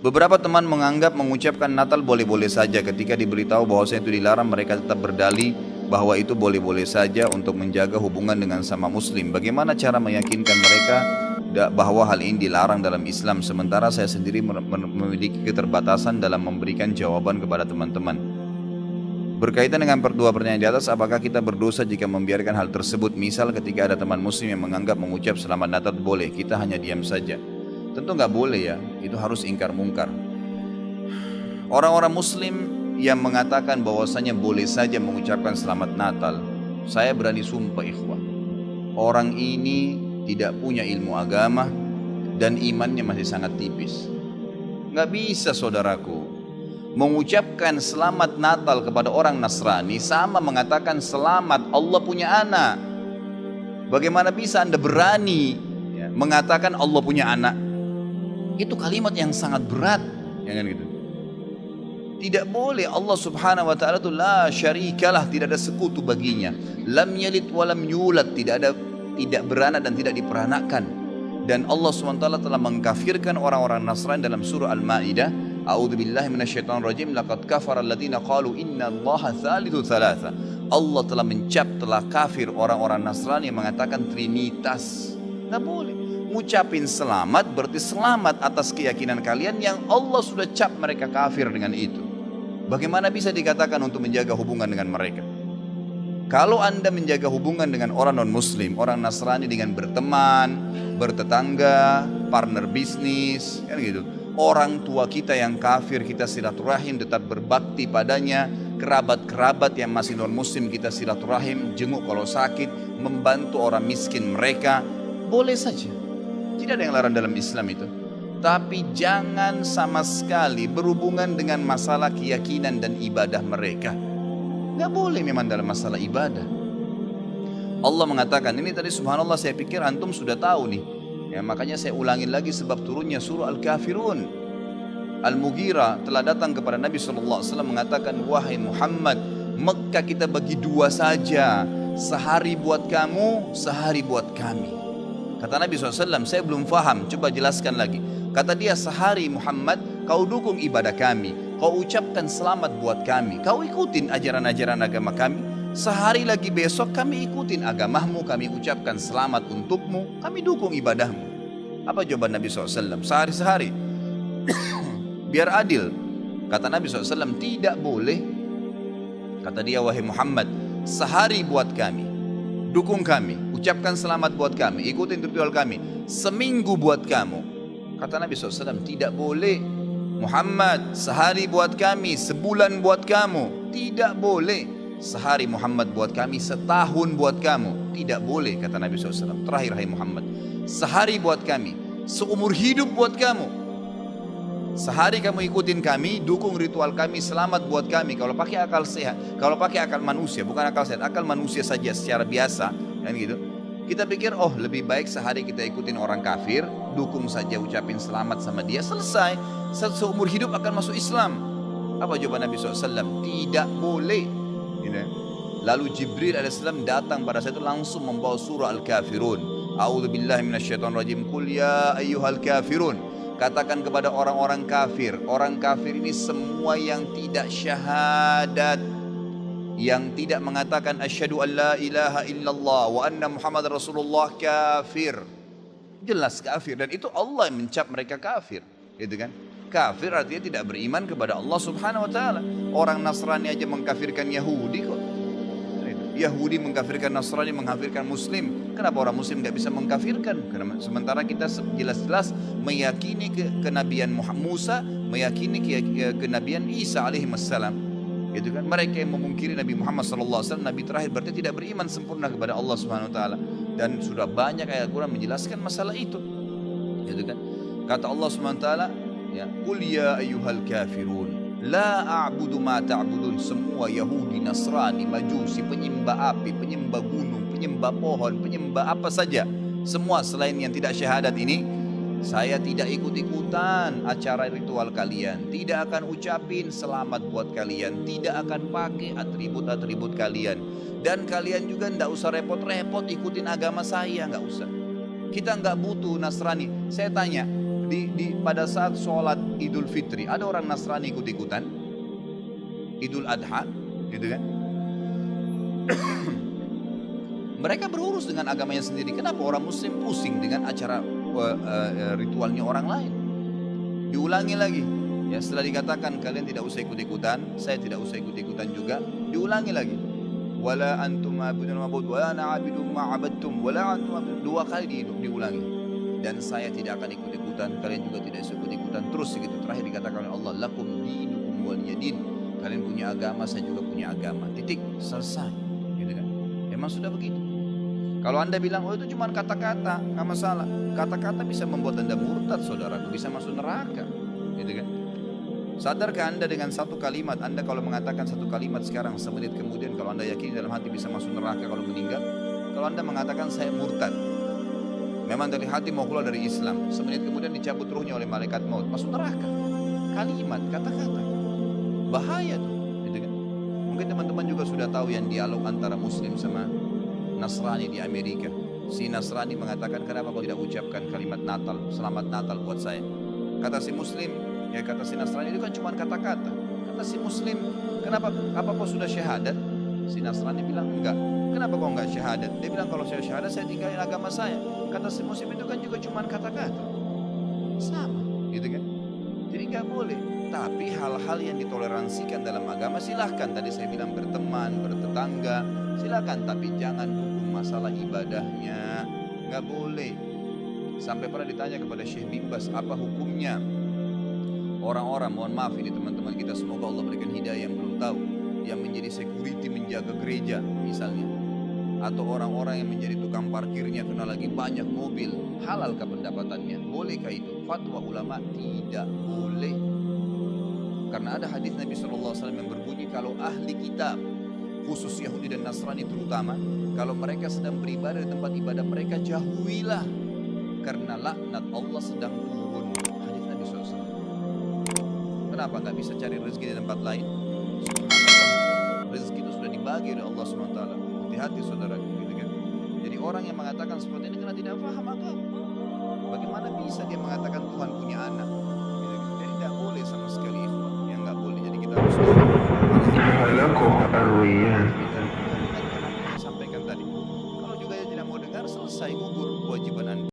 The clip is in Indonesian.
Beberapa teman menganggap mengucapkan Natal boleh-boleh saja. Ketika diberitahu bahwasanya itu dilarang, mereka tetap berdalih bahwa itu boleh-boleh saja untuk menjaga hubungan dengan sama muslim. Bagaimana cara meyakinkan mereka bahwa hal ini dilarang dalam Islam, sementara saya sendiri memiliki keterbatasan dalam memberikan jawaban kepada teman-teman. Berkaitan dengan dua pertanyaan di atas, apakah kita berdosa jika membiarkan hal tersebut? Misal ketika ada teman muslim yang menganggap mengucap selamat Natal boleh, kita hanya diam saja. Tentu nggak boleh ya, itu harus ingkar mungkar. Orang-orang muslim yang mengatakan bahwasanya boleh saja mengucapkan selamat Natal, saya berani sumpah ikhwah, orang ini tidak punya ilmu agama dan imannya masih sangat tipis. Nggak bisa saudaraku mengucapkan selamat Natal kepada orang Nasrani sama mengatakan selamat Allah punya anak. Bagaimana bisa Anda berani mengatakan Allah punya anak? Itu kalimat yang sangat berat, ya kan gitu. Tidak boleh. Allah subhanahu wa ta'ala itu la syarikalah, tidak ada sekutu baginya. Lam yalid walam yulad, tidak beranak dan tidak diperanakkan. Dan Allah subhanahu wa ta'ala telah mengkafirkan orang-orang Nasrani dalam surah Al-Ma'idah. A'udzubillahi minasyaitonirrajim. Laqad kafara alladziina qalu innallaha tsalitsu tsalatsa. Allah telah telah kafir orang-orang Nasrani yang mengatakan trinitas. Enggak boleh. Ngucapin selamat berarti selamat atas keyakinan kalian yang Allah sudah cap mereka kafir dengan itu. Bagaimana bisa dikatakan untuk menjaga hubungan dengan mereka? Kalau Anda menjaga hubungan dengan orang non-muslim, orang Nasrani dengan berteman, bertetangga, partner bisnis, kan gitu. Orang tua kita yang kafir kita silaturahim, tetap berbakti padanya. Kerabat-kerabat yang masih non-muslim kita silaturahim, jenguk kalau sakit, membantu orang miskin mereka. Boleh saja. Tidak ada yang larang dalam Islam itu. Tapi jangan sama sekali berhubungan dengan masalah keyakinan dan ibadah mereka. Gak boleh memang dalam masalah ibadah. Allah mengatakan, ini tadi subhanallah saya pikir antum sudah tahu nih. Ya, makanya saya ulangin lagi sebab turunnya surah Al-Kafirun. Al-Mughirah telah datang kepada Nabi SAW mengatakan, wahai Muhammad, Mekah kita bagi dua saja. Sehari buat kamu, sehari buat kami. Kata Nabi SAW, saya belum faham, coba jelaskan lagi. Kata dia, sehari Muhammad, kau dukung ibadah kami, kau ucapkan selamat buat kami, kau ikutin ajaran-ajaran agama kami. Sehari lagi besok kami ikutin agamamu, kami ucapkan selamat untukmu, kami dukung ibadahmu. Apa jawaban Nabi SAW? Sehari-sehari. Biar adil. Kata Nabi SAW, tidak boleh. Kata dia, wahai Muhammad, sehari buat kami, dukung kami, ucapkan selamat buat kami, ikutin ritual kami. Seminggu buat kamu. Kata Nabi SAW, tidak boleh. Muhammad, sehari buat kami, sebulan buat kamu. Tidak boleh. Sehari Muhammad buat kami, setahun buat kamu. Tidak boleh, kata Nabi SAW. Terakhir, hai Muhammad, sehari buat kami, seumur hidup buat kamu. Sehari kamu ikutin kami, dukung ritual kami, selamat buat kami. Kalau pakai akal sehat, kalau pakai akal manusia, bukan akal sehat, akal manusia saja secara biasa, kan gitu. Kita pikir, oh lebih baik sehari kita ikutin orang kafir, dukung saja, ucapin selamat sama dia, selesai. Seumur hidup akan masuk Islam. Apa jawaban Nabi SAW? Tidak boleh. Lalu Jibril AS datang pada saat itu langsung membawa surah Al-Kafirun. A'udzubillahi minasyaitonirrajim. Qul ya ayyuhal kafirun. Katakan kepada orang-orang kafir. Orang kafir ini semua yang tidak syahadat, yang tidak mengatakan asyhadu an la ilaha illallah wa anna Muhammad Rasulullah, kafir. Jelas kafir, dan itu Allah yang mencap mereka kafir, gitu kan? Kafir artinya tidak beriman kepada Allah Subhanahu wa taala. Orang Nasrani aja mengkafirkan Yahudi kok. Yahudi mengkafirkan Nasrani, mengkafirkan Muslim. Kenapa orang Muslim tidak bisa mengkafirkan? Karena sementara kita jelas-jelas meyakini kenabian Musa, meyakini kenabian Isa alaihissalam. Gitu kan? Mereka yang memungkiri Nabi Muhammad SAW, Nabi terakhir, berarti tidak beriman sempurna kepada Allah Subhanahu Wa Taala. Dan sudah banyak ayat Quran menjelaskan masalah itu. Gitu kan? Kata Allah Subhanahu Wa Taala, ya, Qul ya ayyuhal kafirun. La a'budu ma ta'budun. Semua Yahudi, Nasrani, Majusi, penyembah api, penyembah gunung, penyembah pohon, penyembah apa saja, semua selain yang tidak syahadat ini, saya tidak ikut-ikutan acara ritual kalian, tidak akan ucapin selamat buat kalian, tidak akan pakai atribut-atribut kalian, dan kalian juga tidak usah repot-repot ikutin agama saya, nggak usah. Kita nggak butuh Nasrani. Saya tanya, pada saat sholat Idul Fitri, ada orang Nasrani ikut-ikutan, Idul Adha, gitu kan? Mereka berurus dengan agamanya sendiri. Kenapa orang Muslim pusing dengan acara ritualnya orang lain? Diulangi lagi. Ya, setelah dikatakan kalian tidak usah ikut-ikutan, saya tidak usah ikut-ikutan juga, diulangi lagi. Wala antum ma'budun ma'bud, wala na'abidu ma'abadtum, wala antum ma'budun. 2 kali diulangi. Dan saya tidak akan ikut-ikutan, kalian juga tidak usah ikut-ikutan. Terus begitu. Terakhir dikatakan oleh Allah, lakum dinukum waliyadin. Kalian punya agama, saya juga punya agama. Titik, selesai. Gitu kan? Emang sudah begitu. Kalau anda bilang, oh itu cuma kata-kata, nggak masalah. Kata-kata bisa membuat anda murtad, saudaraku, bisa masuk neraka, gitu kan? Sadarkah anda dengan satu kalimat, anda kalau mengatakan satu kalimat sekarang, semenit kemudian kalau anda yakin dalam hati bisa masuk neraka kalau meninggal, kalau anda mengatakan saya murtad, memang dari hati mau keluar dari Islam, semenit kemudian dicabut ruhnya oleh malaikat maut, masuk neraka. Kalimat, kata-kata, bahaya tuh, gitu kan? Mungkin teman-teman juga sudah tahu yang dialog antara Muslim sama Nasrani di Amerika. Si Nasrani mengatakan, kenapa kau tidak ucapkan kalimat Natal, selamat Natal buat saya? Kata si Muslim, ya kata si Nasrani itu kan cuma kata-kata. Kata si Muslim, kenapa, apa kau sudah syahadat? Si Nasrani bilang enggak. Kenapa kau enggak syahadat? Dia bilang kalau saya syahadat saya tinggalin agama saya. Kata si Muslim itu kan juga cuma kata-kata. Sama, gitu kan? Jadi enggak boleh. Tapi hal-hal yang ditoleransikan dalam agama silahkan. Tadi saya bilang berteman, bertetangga, silakan, tapi jangan dukung masalah ibadahnya, nggak boleh. Sampai pernah ditanya kepada Syekh bin Baz, apa hukumnya orang-orang, mohon maaf ini teman-teman kita, semoga Allah berikan hidayah yang belum tahu, yang menjadi security menjaga gereja misalnya, atau orang-orang yang menjadi tukang parkirnya karena lagi banyak mobil, halalkah pendapatannya? Bolehkah itu? Fatwa ulama tidak boleh. Karena ada hadis Nabi SAW yang berbunyi, kalau ahli kitab, khusus Yahudi dan Nasrani terutama, kalau mereka sedang beribadah di tempat ibadah mereka, jauhilah, karena laknat Allah sedang turun. Hadis Nabi SAW. Kenapa nggak bisa cari rezeki di tempat lain? Subhanallah, rezeki itu sudah dibagi oleh Allah SWT. Hati-hati saudara, gitu kan? Jadi orang yang mengatakan seperti ini karena tidak paham agama. Bagaimana bisa dia mengatakan Tuhan punya anak? Gitu kan? Jadi tidak boleh sama sekali, yang nggak boleh. Jadi kita harus tahu.